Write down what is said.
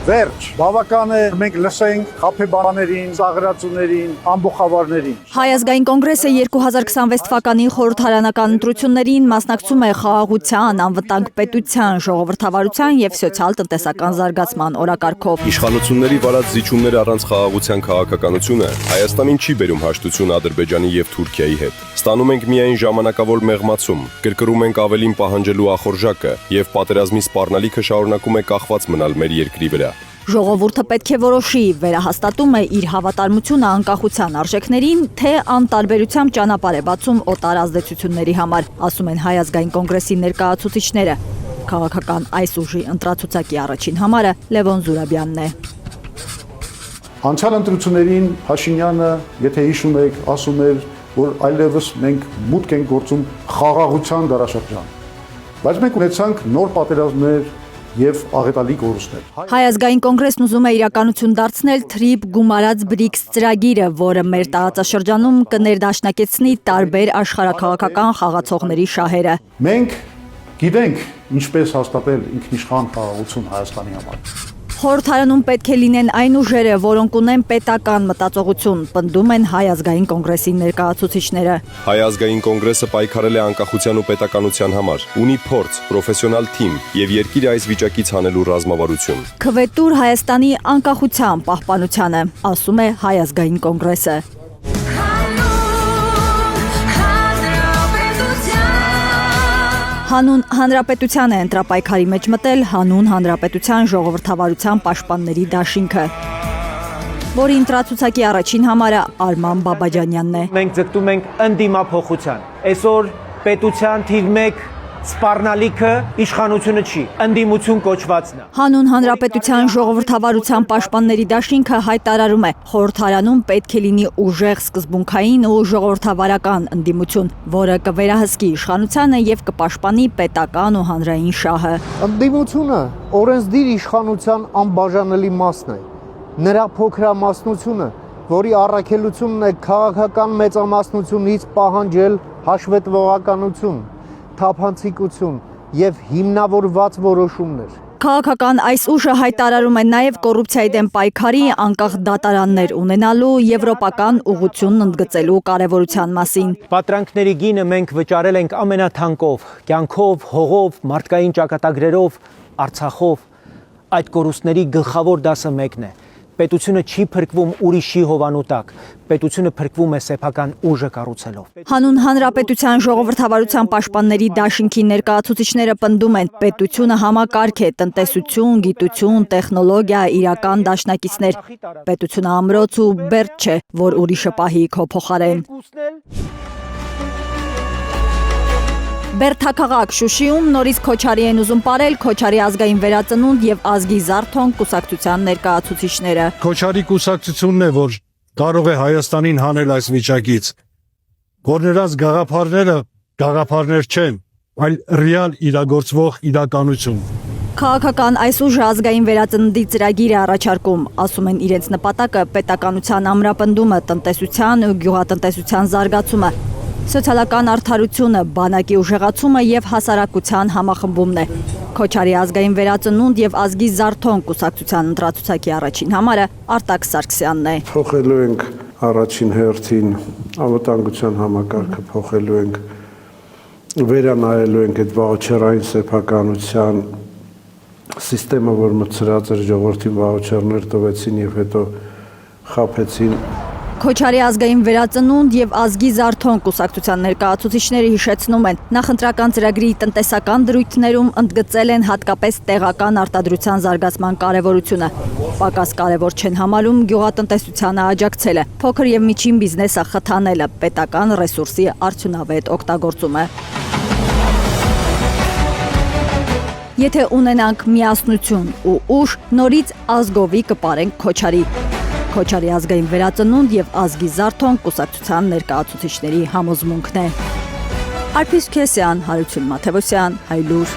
Վերջ, բավական է մենք լսենք խաբեբաներին, ծաղրացուներին, ամբոխավարներին։ Հայ ազգային կոնգրեսը 2026 թվականի խորհրդարանական ընտրություններին մասնակցում է խաղաղության, անվտանգ պետության, ժողովրդավարության եւ սոցիալ-տնտեսական զարգացման օրակարգով։ Իշխանությունների վարած զիջումներ առանց խաղաղության քաղաքականությունը Հայաստանին չի բերում հաշտություն Ադրբեջանի եւ Թուրքիայի հետ։ Ստանում ենք միայն ժամանակավոր մեղմացում, կրկրում ենք ավելին պահանջելու ախորժակը եւ պատերազմի սպառնալիքը շարունակում է կախված մնալ մեր երկրի վրա։ Ժողովուրդը պետք է որոշի, վերահաստատում է իր հավատարմությունը անկախության արժեքներին, թե անտարբերությամբ ճանապարհ է բացում օտար ազդեցությունների համար, ասում են Հայ ազգային կոնգրեսի ներկայացուցիչները։ Քաղաքական այս ուժի ընտրացուցակի առաջին համարը Լևոն Զուրաբյանն է։ Անցյալ ընտրություններին Փաշինյանը, եթե հիշում եք, ասում էր, որ այլևս մենք մուտք ենք գործում խաղաղության դարաշրջան։ Բայց մենք ունեցանք նոր պատերազմներ եւ աղետալի կորուստներ։ Հայ ազգային կոնգրեսն ուզում է իրականություն դարձնել թրիփ գումարած BRICS ծրագիրը, որը մեր տարածաշրջանում կներդաշնակեցնի տարբեր աշխարհաքաղաքական խաղացողների շահերը։ Մենք գիտենք ինչպես հաստատել ինքնիշխան խաղաղություն Հայաստանի համար։ Խորհրդարանում պետք է լինեն այն ուժերը, որոնք ունեն պետական մտածողություն, պնդում են Հայ ազգային կոնգրեսի ներկայացուցիչները։ Հայ ազգային կոնգրեսը պայքարել է անկախության ու պետականության համար, ունի փորձ, պրոֆեսիոնալ թիմ եւ երկիրը այս վիճակից հանելու ռազմավարություն։ Քվետուր Հայաստանի անկախության պահպանությանը, ասում է Հայ ազգային կոնգրեսը։ Հանուն հանրապետության է ընտրապայքարի մեջ մտել հանուն հանրապետության ժողովրդավարության պաշտպանների դաշինքը, որի ընտրացուցակի առաջին համարը Արման Բաբաջանյանն է։ Մենք ձգտում ենք ընդդիմափոխության։ Այսօր պետության թիվ 1 սպառնալիքը իշխանությունը չի, ընդդիմություն կոչվածն է։ Հանուն հանրապետության ժողովրդավարության պաշտպանների դաշինքը հայտարարում է, խորհրդարանում պետք է լինի ուժեղ սկզբունքային ու ժողովրդավարական ընդդիմություն, որը կվերահսկի իշխանությանը եւ կպաշտպանի պետական ու հանրային շահը։ Ընդդիմությունը օրենսդիր իշխանության անբաժանելի մասն է։ Նրա փոքրամասնությունը, որի առաքելությունն է քաղաքական մեծամասնությունից պահանջել հաշվետվողականություն, թափանցիկություն եւ հիմնավորված որոշումներ։ Քաղաքական այս ուժը հայտարարում է նաև կոռուպցիայի դեմ պայքարի անկախ դատարաններ ունենալու եվրոպական ուղղությունն ընդգծելու կարևորության մասին։ Պատրանքների գինը մենք վճարել ենք ամենաթանկով, կյանքով, հողով, մարդկային ճակատագրերով, Արցախով։ Այդ կորուստների գլխավոր դասը մեկն է։ Պետությունը չի փրկվում ուրիշի հովանու տակ, պետությունը փրկվում է սեփական ուժը կառուցելով։ Հանուն հանրապետության ժողովրդավարության պաշտպանների դաշինքի ներկայացուցիչները պնդում են, պետությունը համակարգ է, տնտեսություն, գիտություն, տեխնոլոգիա, իրական դաշնակիցներ։ Պետությունը ամրոց ու բերդ չէ, որ ուրիշը պահի քո փոխարեն։ Բերդաքաղաք Շուշիում նորից Քոչարի են ուզում ապրել Քոչարի ազգային վերածնունդ եւ ազգի զարթոն կուսակցության ներկայացուցիչները։ Քոչարի կուսակցությունն է, որ կարող է Հայաստանին հանել այս վիճակից, որ նրանց գաղափարներ չեն, այլ ռեալ իրագործվող իրականություն։ Քաղաքական այս ուժը ազգային վերածննդի ծրագիր է առաջարկում, ասում են իրենց նպատակը պետականության ամրապնդումը, տնտեսության ու գյուղատնտեսության զարգացումը, սոցիալական արդարությունը, բանակի ուժեղացումը եւ հասարակության համախմբումն է։ Քոչարի ազգային վերածնունդ եւ ազգի զարթոն կուսակցության ընտրացուցակի առաջին համարը Արտակ Սարգսյանն է։ Փոխելու ենք առաջին հերթին անվտանգության համակարգը, փոխելու ենք, վերանայելու ենք այդ վաուչերային սեփականության սիստեմը, որ մտցրած էր ժողովրդին վաուչերներ տվեցին եւ հետո խաբեցին։ Քոչարի ազգային վերածնունդ եւ ազգի զարթոն կուսակցության ներկայացուցիչները հիշեցնում են, նախընտրական ծրագրի տնտեսական դրույթներում ընդգծել են հատկապես տեղական արտադրության զարգացման կարևորությունը։ Պակաս կարևոր չեն համարում գյուղատնտեսությանը աջակցելը, փոքր եւ միջին բիզնեսը խթանելը, պետական ռեսուրսի արդյունավետ օգտագործումը։ Եթե ունենանք միասնություն ու ուժ, նորից ազգովի կպարենք Քոչարի։ Քոչարի ազգային վերածնունդ եւ ազգի զարթոն կուսակցության ներկայացուցիչների համոզմունքն է։ Արփիս Քեսյան, Հարություն Մաթևոսյան, Հայլուր։